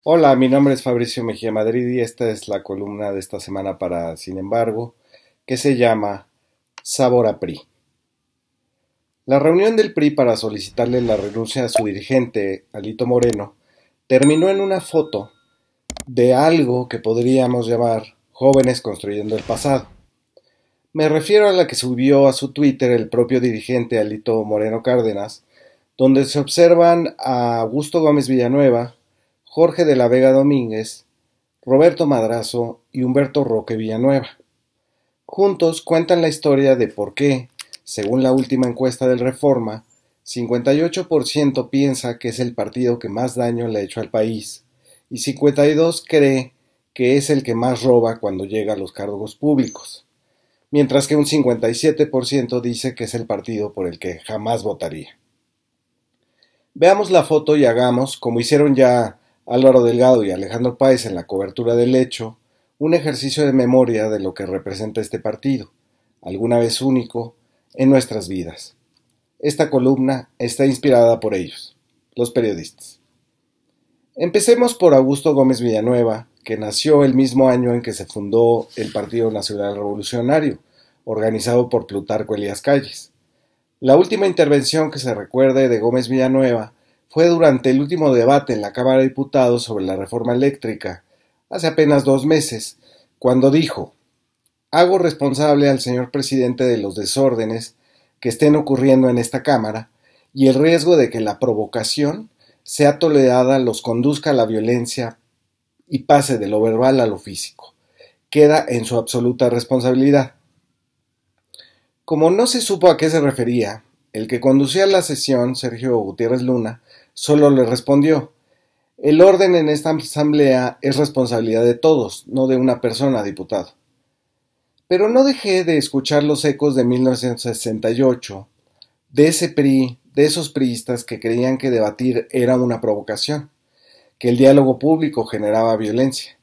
Hola, mi nombre es Fabricio Mejía Madrid y esta es la columna de esta semana para Sin embargo, que se llama Sabor a PRI. La reunión del PRI para solicitarle la renuncia a su dirigente, Alito Moreno, terminó en una foto de algo que podríamos llamar jóvenes construyendo el pasado. Me refiero a la que subió a su Twitter el propio dirigente Alito Moreno Cárdenas, donde se observan a Augusto Gómez Villanueva, Jorge de la Vega Domínguez, Roberto Madrazo y Humberto Roque Villanueva. Juntos cuentan la historia de por qué, según la última encuesta del Reforma, 58% piensa que es el partido que más daño le ha hecho al país y 52% cree que es el que más roba cuando llega a los cargos públicos, mientras que un 57% dice que es el partido por el que jamás votaría. Veamos la foto y hagamos, como hicieron ya Álvaro Delgado y Alejandro Páez en la cobertura del hecho, un ejercicio de memoria de lo que representa este partido, alguna vez único, en nuestras vidas. Esta columna está inspirada por ellos, los periodistas. Empecemos por Augusto Gómez Villanueva, que nació el mismo año en que se fundó el Partido Nacional Revolucionario, organizado por Plutarco Elías Calles. La última intervención que se recuerde de Gómez Villanueva fue durante el último debate en la Cámara de Diputados sobre la reforma eléctrica, hace apenas 2 meses, cuando dijo: hago responsable al señor presidente de los desórdenes que estén ocurriendo en esta Cámara y el riesgo de que la provocación sea tolerada los conduzca a la violencia y pase de lo verbal a lo físico. Queda en su absoluta responsabilidad. Como no se supo a qué se refería, el que conducía la sesión, Sergio Gutiérrez Luna, solo le respondió: el orden en esta asamblea es responsabilidad de todos, no de una persona, diputado. Pero no dejé de escuchar los ecos de 1968, de ese PRI, de esos priistas que creían que debatir era una provocación, que el diálogo público generaba violencia.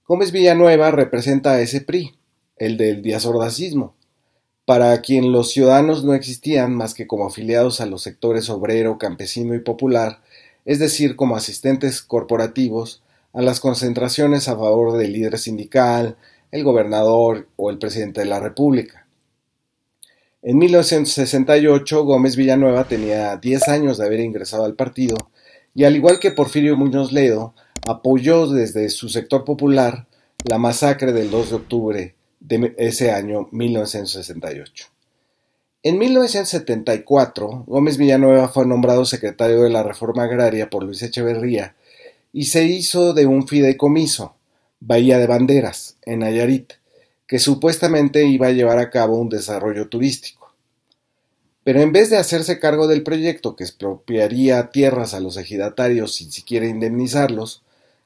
Gómez Villanueva representa a ese PRI, el del diazordacismo, para quien los ciudadanos no existían más que como afiliados a los sectores obrero, campesino y popular, es decir, como asistentes corporativos a las concentraciones a favor del líder sindical, el gobernador o el presidente de la República. En 1968, Gómez Villanueva tenía 10 años de haber ingresado al partido y, al igual que Porfirio Muñoz Ledo, apoyó desde su sector popular la masacre del 2 de octubre de ese año 1968. En 1974, Gómez Villanueva fue nombrado secretario de la Reforma Agraria por Luis Echeverría y se hizo de un fideicomiso, Bahía de Banderas, en Nayarit, que supuestamente iba a llevar a cabo un desarrollo turístico. Pero en vez de hacerse cargo del proyecto que expropiaría tierras a los ejidatarios sin siquiera indemnizarlos,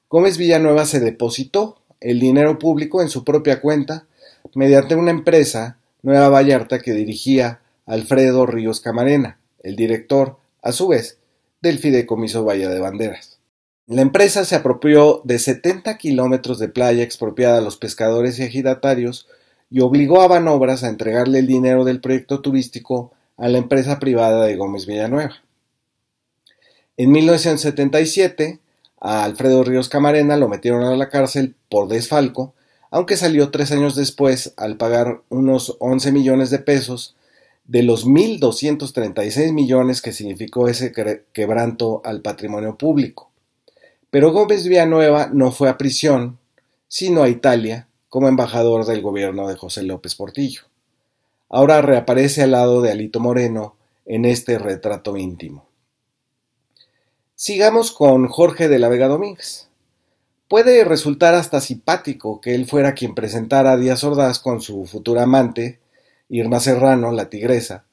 Gómez Villanueva se depositó el dinero público en su propia cuenta mediante una empresa, Nueva Vallarta, que dirigía Alfredo Ríos Camarena, el director, a su vez, del fideicomiso Bahía de Banderas. La empresa se apropió de 70 kilómetros de playa expropiada a los pescadores y ejidatarios y obligó a Banobras a entregarle el dinero del proyecto turístico a la empresa privada de Gómez Villanueva. En 1977, a Alfredo Ríos Camarena lo metieron a la cárcel por desfalco, aunque salió 3 años después al pagar unos 11 millones de pesos de los 1.236 millones que significó ese quebranto al patrimonio público. Pero Gómez Villanueva no fue a prisión, sino a Italia como embajador del gobierno de José López Portillo. Ahora reaparece al lado de Alito Moreno en este retrato íntimo. Sigamos con Jorge de la Vega Domínguez. Puede resultar hasta simpático que él fuera quien presentara a Díaz Ordaz con su futura amante, Irma Serrano, la tigresa,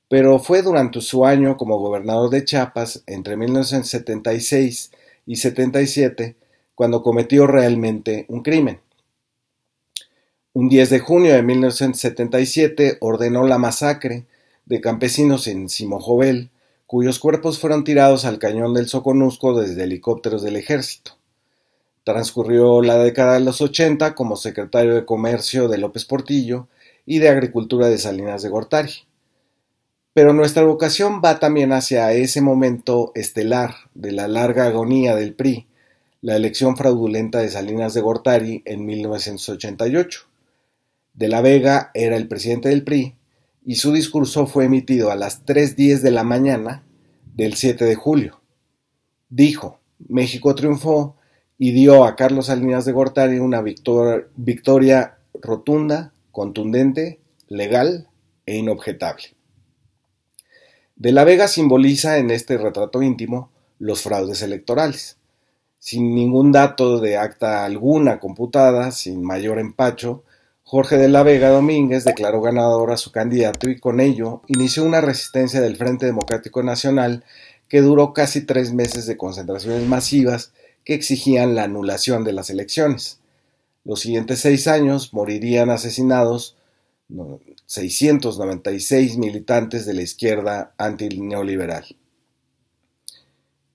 pero fue durante su año como gobernador de Chiapas, entre 1976 y 77, cuando cometió realmente un crimen. Un 10 de junio de 1977 ordenó la masacre de campesinos en Simojovel, cuyos cuerpos fueron tirados al cañón del Soconusco desde helicópteros del ejército. Transcurrió la década de los 80 como secretario de Comercio de López Portillo y de Agricultura de Salinas de Gortari. Pero nuestra vocación va también hacia ese momento estelar de la larga agonía del PRI, la elección fraudulenta de Salinas de Gortari en 1988. De la Vega era el presidente del PRI y su discurso fue emitido a las 3:10 de la mañana del 7 de julio. Dijo: México triunfó, y dio a Carlos Salinas de Gortari una victoria rotunda, contundente, legal e inobjetable. De la Vega simboliza en este retrato íntimo los fraudes electorales. Sin ningún dato de acta alguna computada, sin mayor empacho, Jorge de la Vega Domínguez declaró ganador a su candidato y con ello inició una resistencia del Frente Democrático Nacional que duró casi 3 meses de concentraciones masivas que exigían la anulación de las elecciones. Los siguientes 6 años morirían asesinados 696 militantes de la izquierda antineoliberal.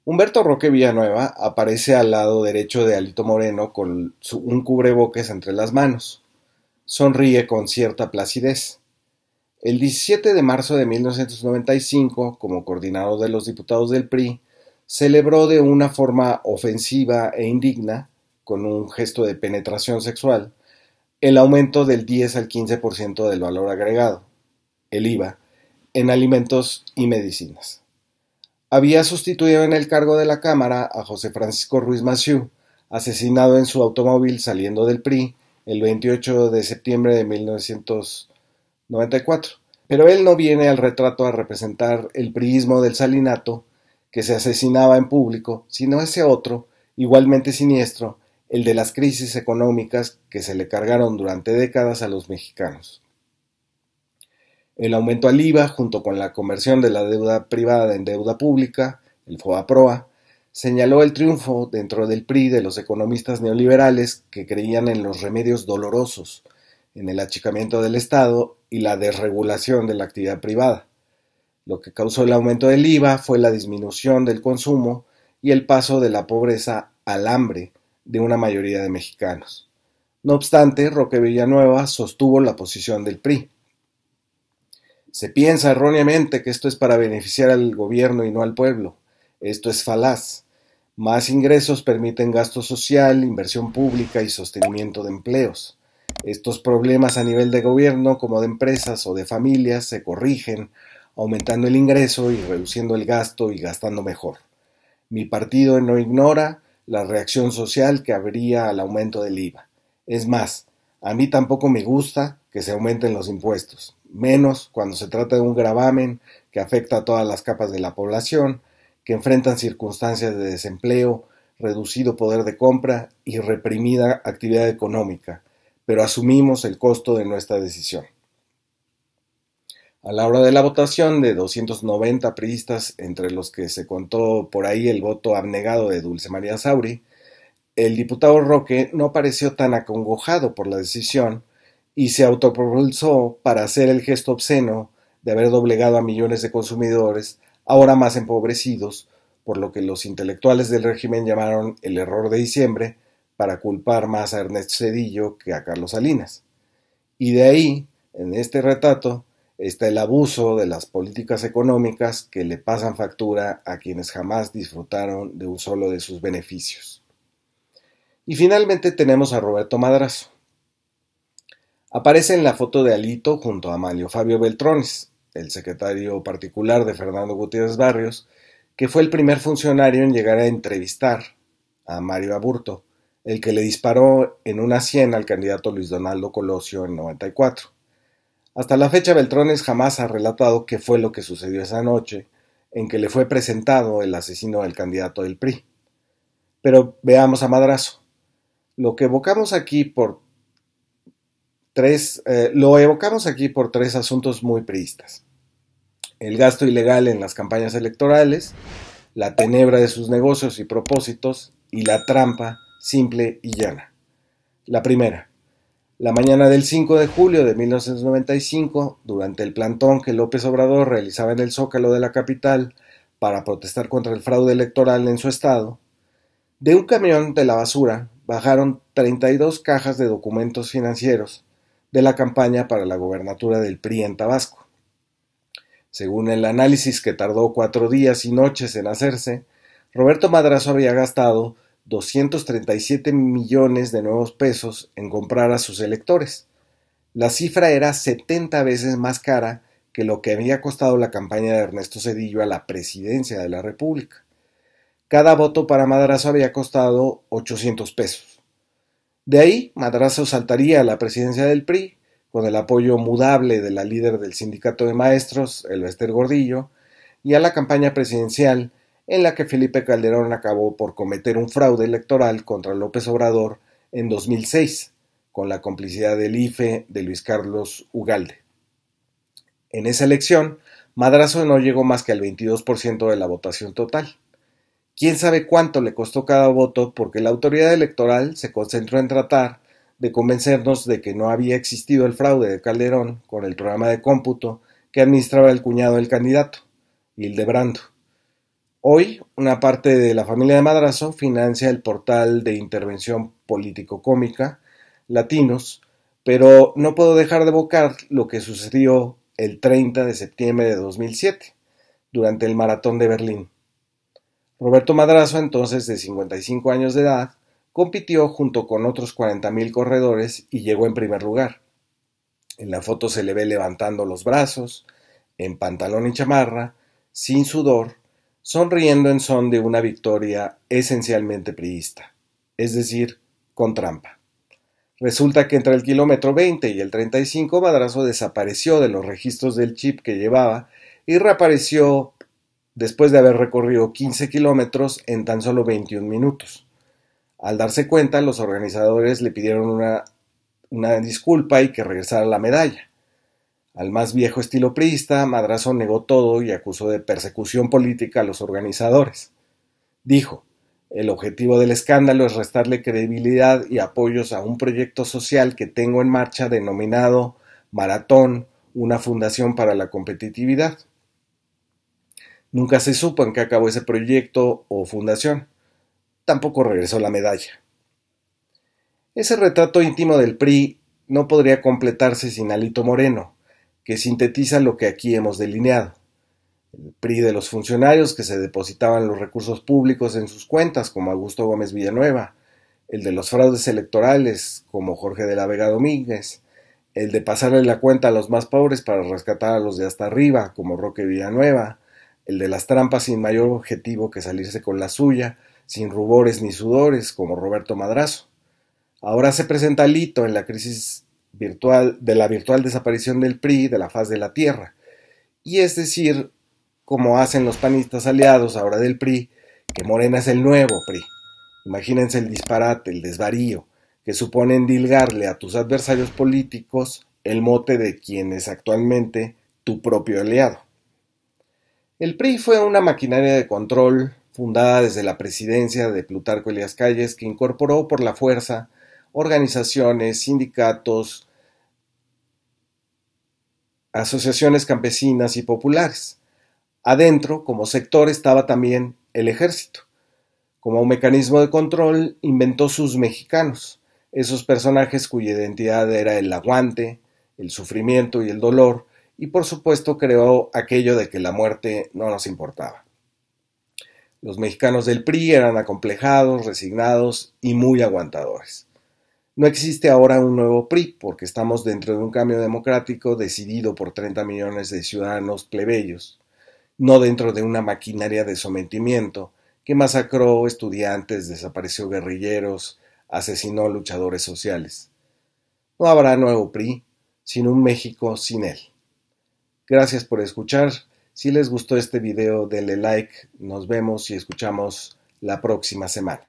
Humberto Roque Villanueva aparece al lado derecho de Alito Moreno con un cubrebocas entre las manos. Sonríe con cierta placidez. El 17 de marzo de 1995, como coordinador de los diputados del PRI, celebró de una forma ofensiva e indigna, con un gesto de penetración sexual, el aumento del 10 al 15% del valor agregado, el IVA, en alimentos y medicinas. Había sustituido en el cargo de la Cámara a José Francisco Ruiz Massieu, asesinado en su automóvil saliendo del PRI el 28 de septiembre de 1994. Pero él no viene al retrato a representar el priismo del salinato, que se asesinaba en público, sino ese otro, igualmente siniestro, el de las crisis económicas que se le cargaron durante décadas a los mexicanos. El aumento al IVA, junto con la conversión de la deuda privada en deuda pública, el FOBAPROA, señaló el triunfo dentro del PRI de los economistas neoliberales que creían en los remedios dolorosos, en el achicamiento del Estado y la desregulación de la actividad privada. Lo que causó el aumento del IVA fue la disminución del consumo y el paso de la pobreza al hambre de una mayoría de mexicanos. No obstante, Roque Villanueva sostuvo la posición del PRI. Se piensa erróneamente que esto es para beneficiar al gobierno y no al pueblo. Esto es falaz. Más ingresos permiten gasto social, inversión pública y sostenimiento de empleos. Estos problemas a nivel de gobierno como de empresas o de familias se corrigen aumentando el ingreso y reduciendo el gasto y gastando mejor. Mi partido no ignora la reacción social que habría al aumento del IVA. Es más, a mí tampoco me gusta que se aumenten los impuestos, menos cuando se trata de un gravamen que afecta a todas las capas de la población, que enfrentan circunstancias de desempleo, reducido poder de compra y reprimida actividad económica, pero asumimos el costo de nuestra decisión. A la hora de la votación, de 290 priistas, entre los que se contó por ahí el voto abnegado de Dulce María Sauri, el diputado Roque no pareció tan acongojado por la decisión y se autopropulsó para hacer el gesto obsceno de haber doblegado a millones de consumidores, ahora más empobrecidos, por lo que los intelectuales del régimen llamaron el error de diciembre, para culpar más a Ernesto Zedillo que a Carlos Salinas. Y de ahí, en este retrato, está el abuso de las políticas económicas que le pasan factura a quienes jamás disfrutaron de un solo de sus beneficios. Y finalmente tenemos a Roberto Madrazo. Aparece en la foto de Alito junto a Amalio Fabio Beltrones, el secretario particular de Fernando Gutiérrez Barrios, que fue el primer funcionario en llegar a entrevistar a Mario Aburto, el que le disparó en una sien al candidato Luis Donaldo Colosio en 94. Hasta la fecha, Beltrones jamás ha relatado qué fue lo que sucedió esa noche en que le fue presentado el asesino del candidato del PRI. Pero veamos a Madrazo. Lo evocamos aquí por tres asuntos muy priistas: el gasto ilegal en las campañas electorales, la tenebra de sus negocios y propósitos, y la trampa simple y llana. La primera. La mañana del 5 de julio de 1995, durante el plantón que López Obrador realizaba en el Zócalo de la capital para protestar contra el fraude electoral en su estado, de un camión de la basura bajaron 32 cajas de documentos financieros de la campaña para la gobernatura del PRI en Tabasco. Según el análisis, que tardó 4 días y noches en hacerse, Roberto Madrazo había gastado 237 millones de nuevos pesos en comprar a sus electores. La cifra era 70 veces más cara que lo que había costado la campaña de Ernesto Zedillo a la presidencia de la República. Cada voto para Madrazo había costado 800 pesos. De ahí, Madrazo saltaría a la presidencia del PRI, con el apoyo mudable de la líder del sindicato de maestros, Elbester Gordillo, y a la campaña presidencial, en la que Felipe Calderón acabó por cometer un fraude electoral contra López Obrador en 2006, con la complicidad del IFE de Luis Carlos Ugalde. En esa elección, Madrazo no llegó más que al 22% de la votación total. ¿Quién sabe cuánto le costó cada voto? Porque la autoridad electoral se concentró en tratar de convencernos de que no había existido el fraude de Calderón con el programa de cómputo que administraba el cuñado del candidato, Hildebrando. Hoy, una parte de la familia de Madrazo financia el portal de intervención político-cómica Latinos, pero no puedo dejar de evocar lo que sucedió el 30 de septiembre de 2007, durante el Maratón de Berlín. Roberto Madrazo, entonces de 55 años de edad, compitió junto con otros 40,000 corredores y llegó en primer lugar. En la foto se le ve levantando los brazos, en pantalón y chamarra, sin sudor, sonriendo en son de una victoria esencialmente priista, es decir, con trampa. Resulta que entre el kilómetro 20 y el 35 Madrazo desapareció de los registros del chip que llevaba y reapareció después de haber recorrido 15 kilómetros en tan solo 21 minutos. Al darse cuenta, los organizadores le pidieron una disculpa y que regresara la medalla. Al más viejo estilo priista, Madrazo negó todo y acusó de persecución política a los organizadores. Dijo: el objetivo del escándalo es restarle credibilidad y apoyos a un proyecto social que tengo en marcha denominado Maratón, una fundación para la competitividad. Nunca se supo en qué acabó ese proyecto o fundación. Tampoco regresó la medalla. Ese retrato íntimo del PRI no podría completarse sin Alito Moreno, que sintetiza lo que aquí hemos delineado. El PRI de los funcionarios que se depositaban los recursos públicos en sus cuentas, como Augusto Gómez Villanueva, el de los fraudes electorales, como Jorge de la Vega Domínguez, el de pasarle la cuenta a los más pobres para rescatar a los de hasta arriba, como Roque Villanueva, el de las trampas sin mayor objetivo que salirse con la suya, sin rubores ni sudores, como Roberto Madrazo. Ahora se presenta Alito en la crisis de la virtual desaparición del PRI de la faz de la tierra, y es decir, como hacen los panistas aliados ahora del PRI, que Morena es el nuevo PRI. Imagínense el disparate, el desvarío, que supone endilgarle a tus adversarios políticos el mote de quien es actualmente tu propio aliado. El PRI fue una maquinaria de control fundada desde la presidencia de Plutarco Elías Calles, que incorporó por la fuerza organizaciones, sindicatos, asociaciones campesinas y populares. Adentro, como sector, estaba también el ejército. Como un mecanismo de control, inventó sus mexicanos, esos personajes cuya identidad era el aguante, el sufrimiento y el dolor, y por supuesto creó aquello de que la muerte no nos importaba. Los mexicanos del PRI eran acomplejados, resignados y muy aguantadores. No existe ahora un nuevo PRI porque estamos dentro de un cambio democrático decidido por 30 millones de ciudadanos plebeyos, no dentro de una maquinaria de sometimiento que masacró estudiantes, desapareció guerrilleros, asesinó luchadores sociales. No habrá nuevo PRI, sino un México sin él. Gracias por escuchar. Si les gustó este video, denle like. Nos vemos y escuchamos la próxima semana.